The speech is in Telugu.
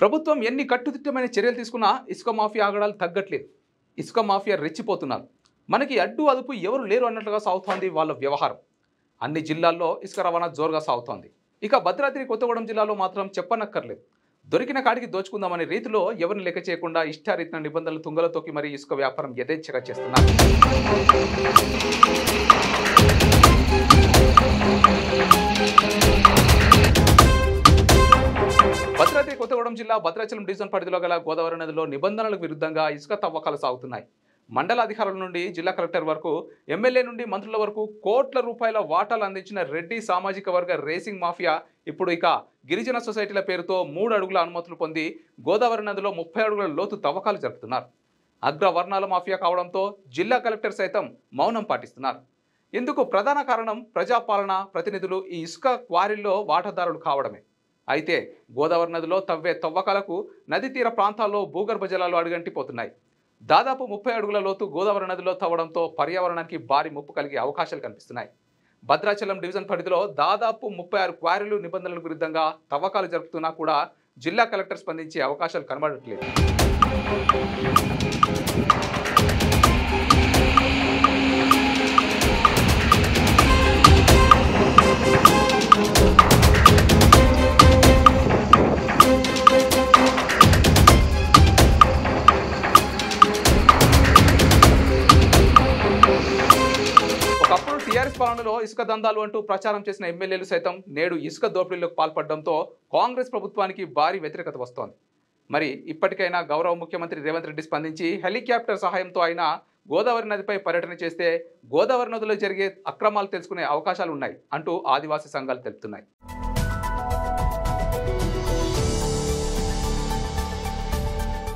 ప్రభుత్వం ఎన్ని కట్టుదిట్టమైన చర్యలు తీసుకున్నా ఇసుక మాఫియా ఆగడాలు తగ్గట్లేదు. ఇసుక మాఫియా రెచ్చిపోతున్నారు. మనకి అడ్డు అదుపు ఎవరు లేరు అన్నట్లుగా సాగుతోంది వాళ్ళ వ్యవహారం. అన్ని జిల్లాల్లో ఇసుక రవాణా జోరుగా సాగుతోంది. ఇక భద్రాద్రి కొత్తగూడెం జిల్లాలో మాత్రం చెప్పనక్కర్లేదు. దొరికిన కాడికి దోచుకుందామనే రీతిలో ఎవరిని లెక్క చేయకుండా ఇష్టారీతిన నిబంధనలు తుంగలో తొక్కి మరీ ఇసుక వ్యాపారం యథేచ్ఛగా చేస్తున్నారు. భద్రాద్రి కొత్తగూడెం జిల్లా భద్రాచలం డివిజన్ పరిధిలో గల గోదావరి నదిలో నిబంధనలకు విరుద్ధంగా ఇసుక తవ్వకాలు సాగుతున్నాయి. మండల అధికారుల నుండి జిల్లా కలెక్టర్ వరకు, ఎమ్మెల్యే నుండి మంత్రుల వరకు కోట్ల రూపాయల వాటాలు అందించిన రెడ్డి సామాజిక వర్గ రేసింగ్ మాఫియా ఇప్పుడు ఇక గిరిజన సొసైటీల పేరుతో 3 అడుగుల అనుమతులు పొంది గోదావరి నదిలో 30 అడుగుల లోతు తవ్వకాలు జరుపుతున్నారు. అగ్రవర్ణాల మాఫియా కావడంతో జిల్లా కలెక్టర్ సైతం మౌనం పాటిస్తున్నారు. ఇందుకు ప్రధాన కారణం ప్రజాపాలన ప్రతినిధులు ఈ ఇసుక క్వారీల్లో వాటాదారులు కావడమే. అయితే గోదావరి నదిలో తవ్వే తవ్వకాలకు నది తీర ప్రాంతాల్లో భూగర్భ జలాలు అడుగంటిపోతున్నాయి. దాదాపు 30 అడుగుల లోతు గోదావరి నదిలో తవ్వడంతో పర్యావరణానికి భారీ ముప్పు కలిగే అవకాశాలు కనిపిస్తున్నాయి. భద్రాచలం డివిజన్ పరిధిలో దాదాపు 36 క్వారీలు నిబంధనలకు విరుద్ధంగా తవ్వకాలు జరుపుతున్నా కూడా జిల్లా కలెక్టర్ స్పందించే అవకాశాలు కనబడట్లేదు. ఒకప్పుడు టీఆర్ఎస్ పాలనలో ఇసుక దందాలు అంటూ ప్రచారం చేసిన ఎమ్మెల్యేలు సైతం నేడు ఇసుక దోపిడీలకు పాల్పడడంతో కాంగ్రెస్ ప్రభుత్వానికి భారీ వ్యతిరేకత వస్తోంది. మరి ఇప్పటికైనా గౌరవ ముఖ్యమంత్రి రేవంత్ రెడ్డి స్పందించి హెలికాప్టర్ సహాయంతో అయినా గోదావరి నదిపై పర్యటన చేస్తే గోదావరి నదిలో జరిగే అక్రమాలు తెలుసుకునే అవకాశాలు ఉన్నాయి అంటూ ఆదివాసీ సంఘాలు తెలుపుతున్నాయి.